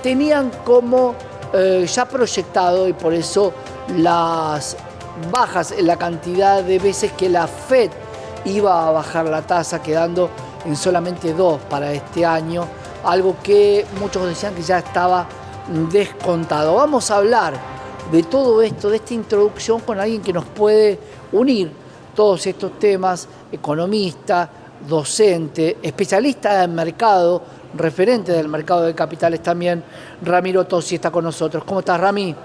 tenían como ya proyectado, y por eso las bajas en la cantidad de veces que la Fed iba a bajar la tasa, quedando en solamente 2 para este año, algo que muchos decían que ya estaba descontado. Vamos a hablar de todo esto, de esta introducción, con alguien que nos puede unir todos estos temas: economista, docente, especialista en mercado, referente del mercado de capitales también. Ramiro Tosi está con nosotros. ¿Cómo estás, Rami?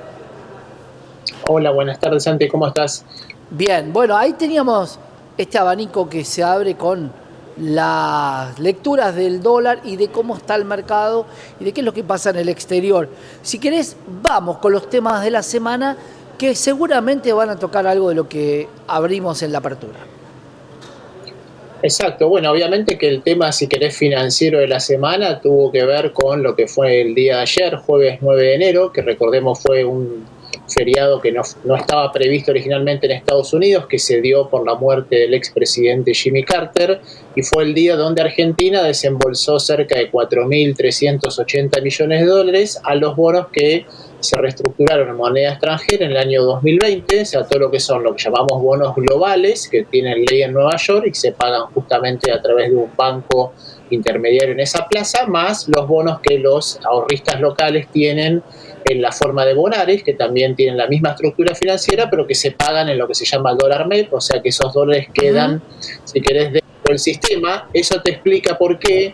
Hola, buenas tardes, Santi, ¿cómo estás? Bien, bueno, ahí teníamos este abanico que se abre con las lecturas del dólar y de cómo está el mercado y de qué es lo que pasa en el exterior. Si querés, vamos con los temas de la semana, que seguramente van a tocar algo de lo que abrimos en la apertura. Exacto, bueno, obviamente que el tema, si querés, financiero de la semana tuvo que ver con lo que fue el día de ayer, jueves 9 de enero, que recordemos fue un feriado que no estaba previsto originalmente en Estados Unidos, que se dio por la muerte del expresidente Jimmy Carter, y fue el día donde Argentina desembolsó cerca de 4.380 millones de dólares a los bonos que se reestructuraron en moneda extranjera en el año 2020, o sea, todo lo que son lo que llamamos bonos globales, que tienen ley en Nueva York y que se pagan justamente a través de un banco intermediario en esa plaza, más los bonos que los ahorristas locales tienen en la forma de bonares, que también tienen la misma estructura financiera, pero que se pagan en lo que se llama el dólar MEP, o sea que esos dólares quedan, si querés, dentro del sistema. Eso te explica por qué,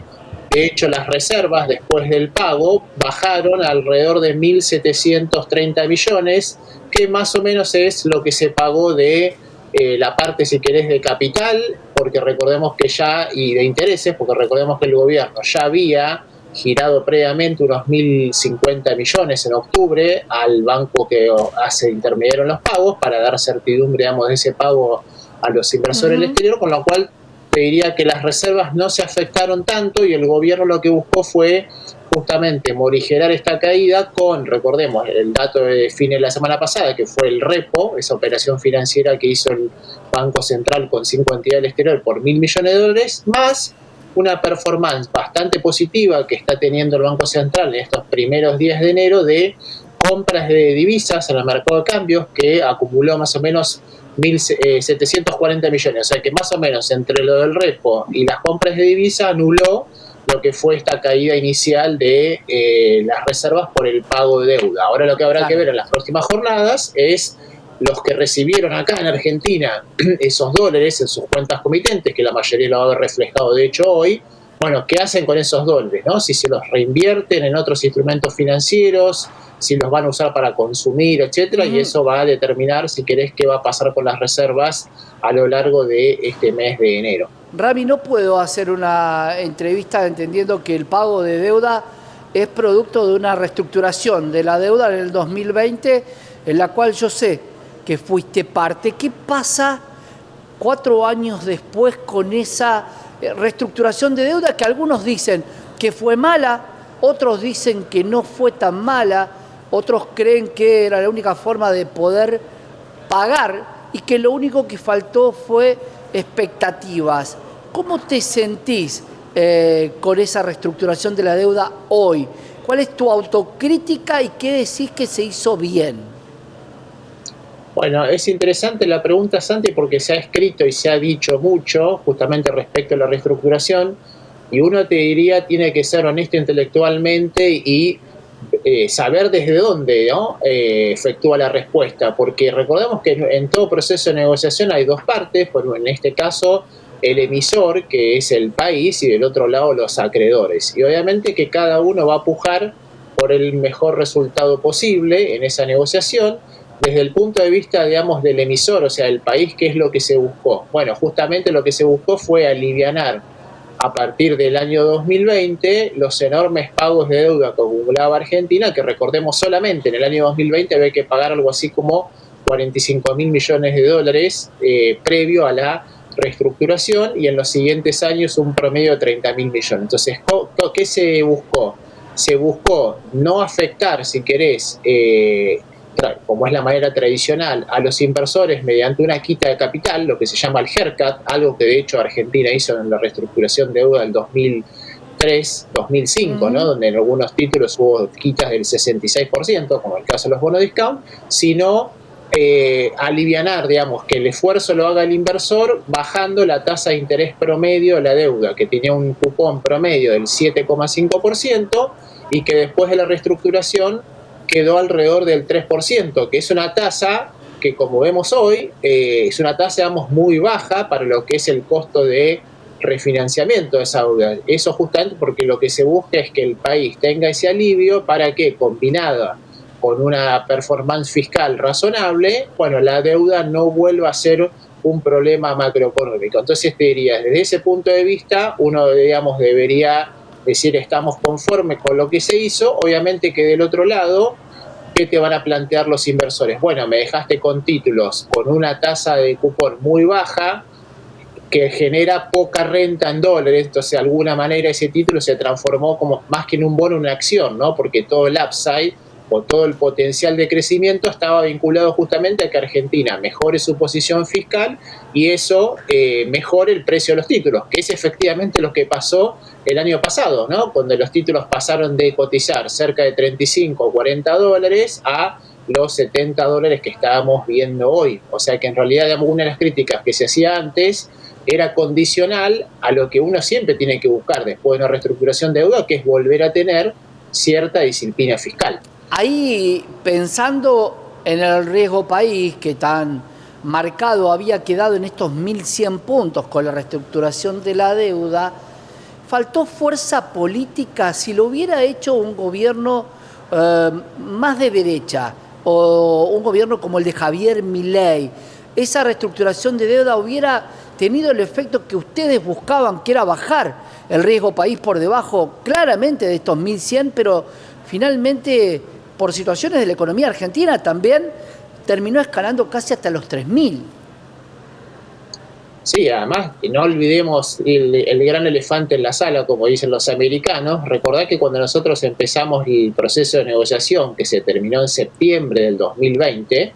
de hecho, las reservas después del pago bajaron alrededor de 1.730 millones, que más o menos es lo que se pagó de la parte, si querés, de capital, porque recordemos que ya, y de intereses, porque recordemos que el gobierno ya había girado previamente unos 1.050 millones en octubre al banco que hace intermediario en los pagos para dar certidumbre, digamos, de ese pago a los inversores del exterior, con lo cual te diría que las reservas no se afectaron tanto y el gobierno lo que buscó fue justamente morigerar esta caída con, recordemos, el dato de fin de la semana pasada, que fue el repo, esa operación financiera que hizo el Banco Central con 5 entidades del exterior por 1.000 millones de dólares, más una performance bastante positiva que está teniendo el Banco Central en estos primeros días de enero de compras de divisas en el mercado de cambios, que acumuló más o menos 1.740 millones, o sea que más o menos entre lo del repo y las compras de divisa anuló lo que fue esta caída inicial de las reservas por el pago de deuda. Ahora lo que habrá que ver en las próximas jornadas es los que recibieron acá en Argentina esos dólares en sus cuentas comitentes, que la mayoría lo va a haber reflejado de hecho hoy. Bueno, ¿qué hacen con esos dólares, no? Si se los reinvierten en otros instrumentos financieros, si los van a usar para consumir, etcétera, y eso va a determinar, si querés, qué va a pasar con las reservas a lo largo de este mes de enero. Rami, no puedo hacer una entrevista entendiendo que el pago de deuda es producto de una reestructuración de la deuda en el 2020, en la cual yo sé que fuiste parte. ¿Qué pasa 4 años después con esa reestructuración de deuda que algunos dicen que fue mala, otros dicen que no fue tan mala, otros creen que era la única forma de poder pagar y que lo único que faltó fue expectativas? ¿Cómo te sentís con esa reestructuración de la deuda hoy? ¿Cuál es tu autocrítica y qué decís que se hizo bien? Bueno, es interesante la pregunta, Santi, porque se ha escrito y se ha dicho mucho justamente respecto a la reestructuración, y uno te diría tiene que ser honesto intelectualmente y saber desde dónde, ¿no? Efectúa la respuesta, porque recordemos que en todo proceso de negociación hay dos partes, bueno, en este caso el emisor, que es el país, y del otro lado los acreedores, y obviamente que cada uno va a pujar por el mejor resultado posible en esa negociación. Desde el punto de vista, digamos, del emisor, o sea, el país, ¿qué es lo que se buscó? Bueno, justamente lo que se buscó fue alivianar a partir del año 2020 los enormes pagos de deuda que acumulaba Argentina, que recordemos solamente en el año 2020 había que pagar algo así como 45.000 millones de dólares previo a la reestructuración, y en los siguientes años un promedio de 30.000 millones. Entonces, ¿qué se buscó? Se buscó no afectar, si querés, como es la manera tradicional, a los inversores mediante una quita de capital, lo que se llama el haircut, algo que de hecho Argentina hizo en la reestructuración de deuda del 2003-2005, ¿no? Donde en algunos títulos hubo quitas del 66%, como el caso de los bonos discount, sino alivianar, digamos, que el esfuerzo lo haga el inversor bajando la tasa de interés promedio de la deuda, que tenía un cupón promedio del 7,5% y que después de la reestructuración quedó alrededor del 3%, que es una tasa que, como vemos hoy, es una tasa, digamos, muy baja para lo que es el costo de refinanciamiento de esa deuda. Eso justamente porque lo que se busca es que el país tenga ese alivio para que, combinada con una performance fiscal razonable, bueno, la deuda no vuelva a ser un problema macroeconómico. Entonces te diría, desde ese punto de vista, uno, digamos, debería decir estamos conformes con lo que se hizo. Obviamente que del otro lado, ¿qué te van a plantear los inversores? Bueno, me dejaste con títulos con una tasa de cupón muy baja que genera poca renta en dólares, entonces de alguna manera ese título se transformó como más que en un bono, en una acción, ¿no? Porque todo el upside o todo el potencial de crecimiento estaba vinculado justamente a que Argentina mejore su posición fiscal y eso mejore el precio de los títulos, que es efectivamente lo que pasó el año pasado, ¿no? Cuando los títulos pasaron de cotizar cerca de 35 o 40 dólares a los 70 dólares que estábamos viendo hoy. O sea que en realidad, digamos, una de las críticas que se hacía antes era condicional a lo que uno siempre tiene que buscar después de una reestructuración de deuda, que es volver a tener cierta disciplina fiscal. Ahí, pensando en el riesgo país que tan marcado había quedado en estos 1.100 puntos con la reestructuración de la deuda, faltó fuerza política. Si lo hubiera hecho un gobierno más de derecha o un gobierno como el de Javier Milei, esa reestructuración de deuda hubiera tenido el efecto que ustedes buscaban, que era bajar el riesgo país por debajo claramente de estos 1.100, pero finalmente, por situaciones de la economía argentina, también terminó escalando casi hasta los 3.000. Sí, además, no olvidemos el gran elefante en la sala, como dicen los americanos. Recordad que cuando nosotros empezamos el proceso de negociación, que se terminó en septiembre del 2020,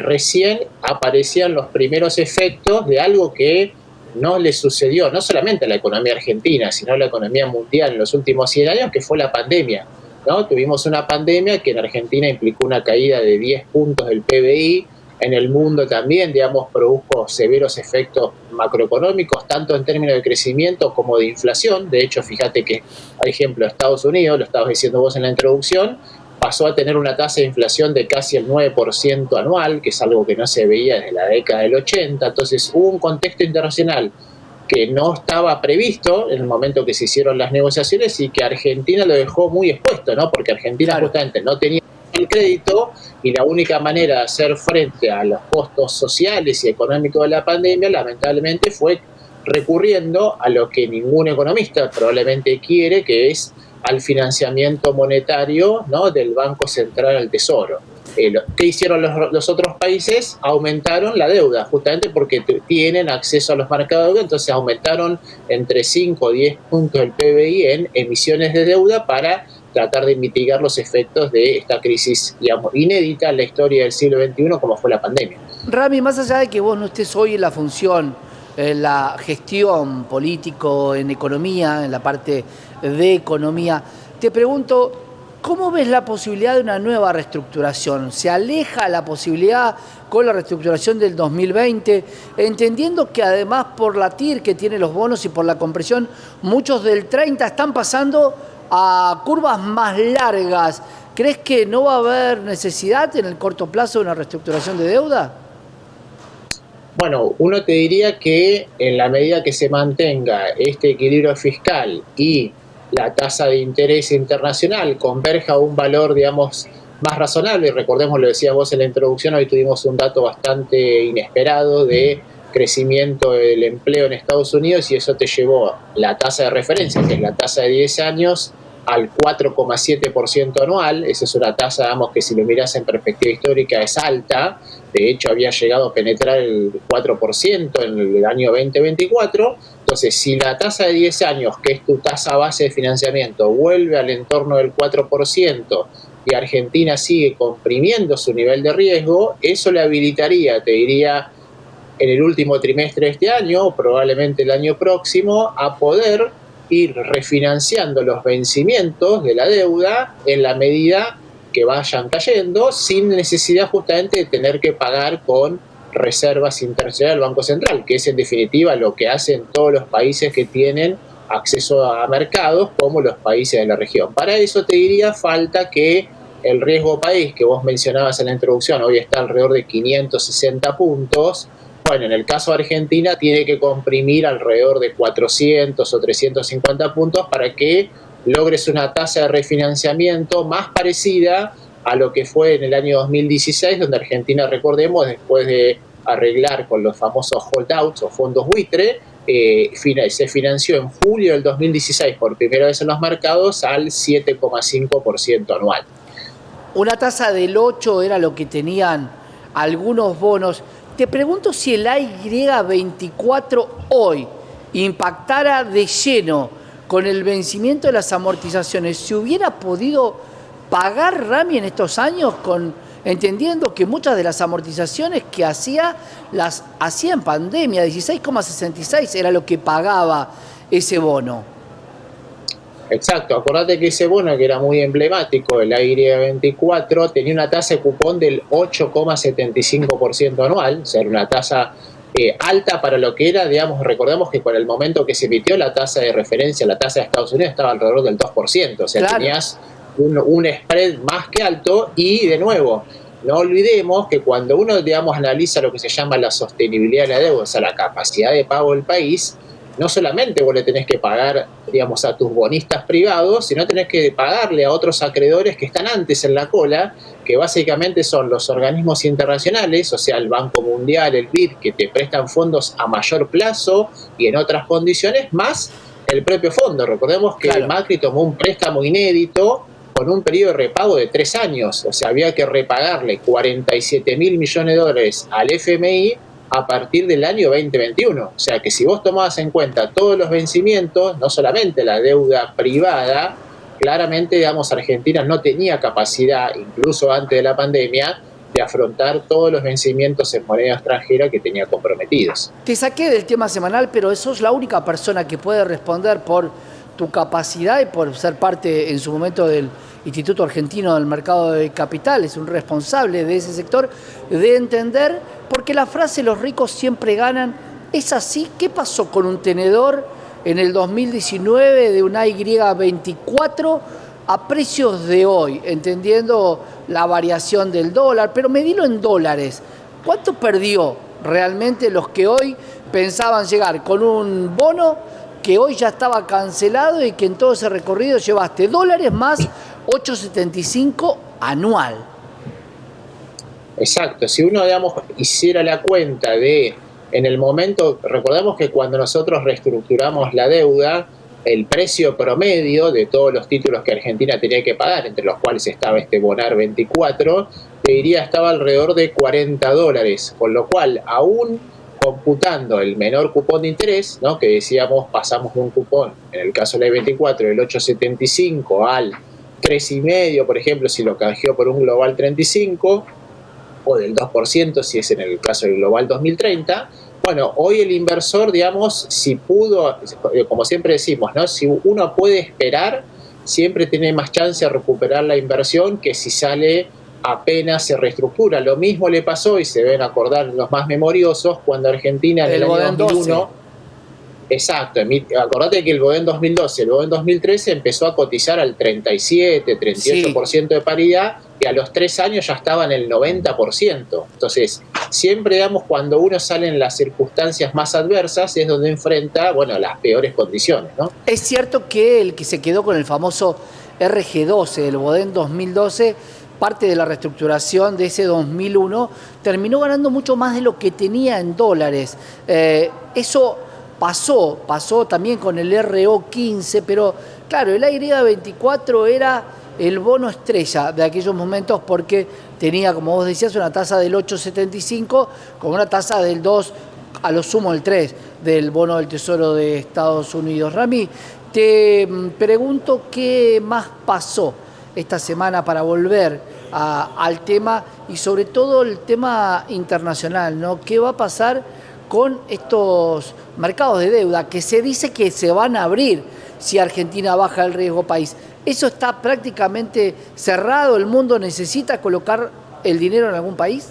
recién aparecían los primeros efectos de algo que no le sucedió, no solamente a la economía argentina, sino a la economía mundial en los últimos 100 años, que fue la pandemia, ¿no? Tuvimos una pandemia que en Argentina implicó una caída de 10 puntos del PBI, en el mundo también, digamos, produjo severos efectos macroeconómicos, tanto en términos de crecimiento como de inflación. De hecho, fíjate que, por ejemplo, Estados Unidos, lo estabas diciendo vos en la introducción, pasó a tener una tasa de inflación de casi el 9% anual, que es algo que no se veía desde la década del 80. Entonces hubo un contexto internacional que no estaba previsto en el momento que se hicieron las negociaciones y que Argentina lo dejó muy expuesto, ¿no? Porque Argentina justamente no tenía el crédito y la única manera de hacer frente a los costos sociales y económicos de la pandemia, lamentablemente, fue recurriendo a lo que ningún economista probablemente quiere, que es al financiamiento monetario, ¿no?, del Banco Central al Tesoro. ¿Qué hicieron los otros países? Aumentaron la deuda, justamente porque tienen acceso a los mercados de deuda, entonces aumentaron entre 5 o 10 puntos del PBI en emisiones de deuda para tratar de mitigar los efectos de esta crisis, digamos, inédita en la historia del siglo XXI, como fue la pandemia. Rami, más allá de que vos no estés hoy en la función, en la gestión político, en economía, en la parte de economía, te pregunto, ¿cómo ves la posibilidad de una nueva reestructuración? ¿Se aleja la posibilidad con la reestructuración del 2020? Entendiendo que además por la TIR que tiene los bonos y por la compresión, muchos del 30 están pasando a curvas más largas. ¿Crees que no va a haber necesidad en el corto plazo de una reestructuración de deuda? Bueno, uno te diría que en la medida que se mantenga este equilibrio fiscal y la tasa de interés internacional converja a un valor, digamos, más razonable, recordemos, lo decías vos en la introducción, hoy tuvimos un dato bastante inesperado de crecimiento del empleo en Estados Unidos y eso te llevó la tasa de referencia, que es la tasa de 10 años, al 4,7% anual. Esa es una tasa, digamos, que si lo miras en perspectiva histórica es alta. De hecho, había llegado a penetrar el 4% en el año 2024. Entonces, si la tasa de 10 años, que es tu tasa base de financiamiento, vuelve al entorno del 4% y Argentina sigue comprimiendo su nivel de riesgo, eso le habilitaría, te diría, en el último trimestre de este año, probablemente el año próximo, a poder ir refinanciando los vencimientos de la deuda en la medida que vayan cayendo, sin necesidad justamente de tener que pagar con reservas internacionales del Banco Central, que es en definitiva lo que hacen todos los países que tienen acceso a mercados, como los países de la región. Para eso te diría, falta que el riesgo país que vos mencionabas en la introducción hoy está alrededor de 560 puntos. Bueno, en el caso de Argentina tiene que comprimir alrededor de 400 o 350 puntos para que logres una tasa de refinanciamiento más parecida a lo que fue en el año 2016, donde Argentina, recordemos, después de arreglar con los famosos holdouts o fondos buitre, se financió en julio del 2016 por primera vez en los mercados al 7,5% anual. Una tasa del 8 era lo que tenían algunos bonos. Te pregunto si el AY24 hoy impactara de lleno con el vencimiento de las amortizaciones. ¿Se hubiera podido pagar, Rami, en estos años, entendiendo que muchas de las amortizaciones que las hacía en pandemia? 16,66 era lo que pagaba ese bono. Exacto, acordate que ese bono, que era muy emblemático, el AY24, tenía una tasa de cupón del 8,75% anual, o sea, era una tasa alta para lo que era, digamos. Recordemos que con el momento que se emitió la tasa de referencia, la tasa de Estados Unidos estaba alrededor del 2%, o sea, claro, tenías un spread más que alto. Y de nuevo, no olvidemos que cuando uno, digamos, analiza lo que se llama la sostenibilidad de la deuda, o sea, la capacidad de pago del país, no solamente vos le tenés que pagar, digamos, a tus bonistas privados, sino tenés que pagarle a otros acreedores que están antes en la cola, que básicamente son los organismos internacionales, o sea, el Banco Mundial, el BID, que te prestan fondos a mayor plazo y en otras condiciones, más el propio fondo. Recordemos que claro, Macri tomó un préstamo inédito con un periodo de repago de 3 años, o sea, había que repagarle 47.000 millones de dólares al FMI a partir del año 2021. O sea que si vos tomabas en cuenta todos los vencimientos, no solamente la deuda privada, claramente, digamos, Argentina no tenía capacidad, incluso antes de la pandemia, de afrontar todos los vencimientos en moneda extranjera que tenía comprometidos. Te saqué del tema semanal, pero sos la única persona que puede responder por tu capacidad y por ser parte en su momento del Instituto Argentino del Mercado de Capitales, un responsable de ese sector, de entender, porque la frase "los ricos siempre ganan" es así. ¿Qué pasó con un tenedor en el 2019 de una AY24 a precios de hoy, entendiendo la variación del dólar? Pero medilo en dólares. ¿Cuánto perdió realmente los que hoy pensaban llegar con un bono que hoy ya estaba cancelado y que en todo ese recorrido llevaste dólares más 8,75 anual? Exacto, si uno, digamos, hiciera la cuenta de, en el momento, recordemos que cuando nosotros reestructuramos la deuda, el precio promedio de todos los títulos que Argentina tenía que pagar, entre los cuales estaba este Bonar 24, te diría estaba alrededor de $40, con lo cual, aún computando el menor cupón de interés, ¿no?, que decíamos, pasamos de un cupón, en el caso de la 24, del 8,75 al 3,5, por ejemplo, si lo canjeó por un Global 35, o del 2% si es en el caso del Global 2030. Bueno, hoy el inversor, digamos, si pudo, como siempre decimos, ¿no?, si uno puede esperar, siempre tiene más chance de recuperar la inversión que si sale apenas se reestructura. Lo mismo le pasó, y se deben acordar los más memoriosos, cuando Argentina en el año 2001... Exacto, acordate que el BODEN 2012, el BODEN 2013 empezó a cotizar al 37, 38% sí, de paridad, y a los 3 años ya estaba en el 90%. Entonces, siempre, digamos, cuando uno sale en las circunstancias más adversas es donde enfrenta, bueno, las peores condiciones, ¿no? Es cierto que el que se quedó con el famoso RG12 del BODEN 2012, parte de la reestructuración de ese 2001, terminó ganando mucho más de lo que tenía en dólares. Eso pasó también con el RO15, pero claro, el AY24 era el bono estrella de aquellos momentos porque tenía, como vos decías, una tasa del 8,75 con una tasa del 2, a lo sumo el 3, del bono del Tesoro de Estados Unidos. Rami, te pregunto qué más pasó esta semana para volver al tema, y sobre todo el tema internacional, ¿no? ¿Qué va a pasar con estos mercados de deuda que se dice que se van a abrir? si Argentina baja el riesgo país. ¿Eso está prácticamente cerrado? ¿El mundo necesita colocar el dinero en algún país?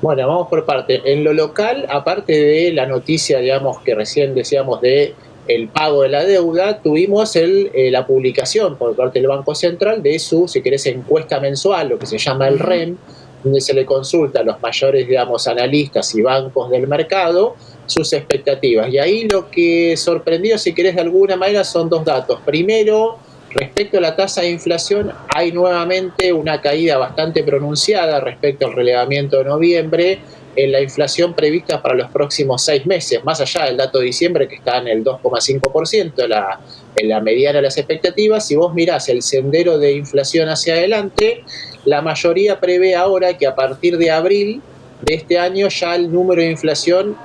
Bueno, vamos por parte. En lo local, aparte de la noticia, digamos, que recién decíamos de el pago de la deuda, tuvimos la publicación por parte del Banco Central de su, si querés, encuesta mensual, lo que se llama el REM, donde se le consulta a los mayores, digamos, analistas y bancos del mercado sus expectativas. Y ahí lo que sorprendió, si querés, de alguna manera, son dos datos. Primero, respecto a la tasa de inflación, hay nuevamente una caída bastante pronunciada respecto al relevamiento de noviembre en la inflación prevista para los próximos 6 meses, más allá del dato de diciembre que está en el 2,5%, en la mediana de las expectativas. Si vos mirás el sendero de inflación hacia adelante, la mayoría prevé ahora que a partir de abril de este año ya el número de inflación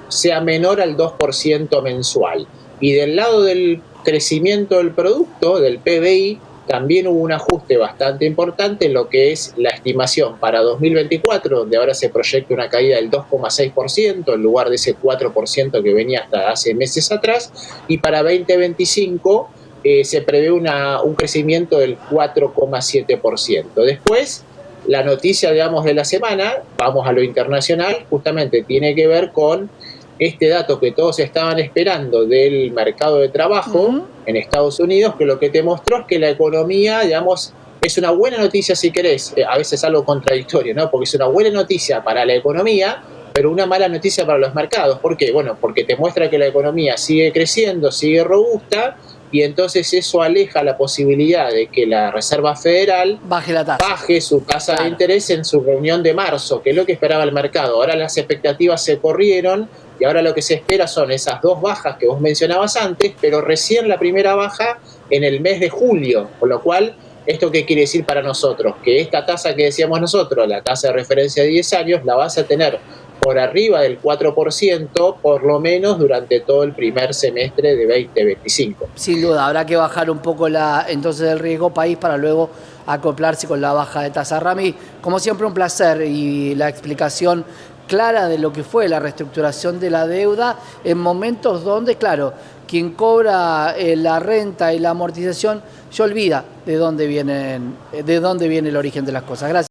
sea menor al 2% mensual. Y del lado del crecimiento del producto, del PBI, también hubo un ajuste bastante importante en lo que es la estimación para 2024, donde ahora se proyecta una caída del 2,6% en lugar de ese 4% que venía hasta hace meses atrás, y para 2025 se prevé un crecimiento del 4,7%. Después, la noticia, digamos, de la semana, vamos a lo internacional, justamente tiene que ver con este dato que todos estaban esperando del mercado de trabajo en Estados Unidos, que lo que te mostró es que la economía, digamos, es una buena noticia si querés, a veces algo contradictorio, ¿no? Porque es una buena noticia para la economía, pero una mala noticia para los mercados. ¿Por qué? Bueno, porque te muestra que la economía sigue creciendo, sigue robusta, y entonces eso aleja la posibilidad de que la Reserva Federal baje su tasa de interés en su reunión de marzo, que es lo que esperaba el mercado. Ahora las expectativas se corrieron y ahora lo que se espera son esas dos bajas que vos mencionabas antes, pero recién la primera baja en el mes de julio, con lo cual, ¿esto qué quiere decir para nosotros? Que esta tasa que decíamos nosotros, la tasa de referencia de 10 años, la vas a tener por arriba del 4%, por lo menos durante todo el primer semestre de 2025. Sin duda, habrá que bajar un poco entonces el riesgo país para luego acoplarse con la baja de tasa. Rami, como siempre un placer, y la explicación clara de lo que fue la reestructuración de la deuda en momentos donde, claro, quien cobra la renta y la amortización se olvida de dónde viene el origen de las cosas. Gracias.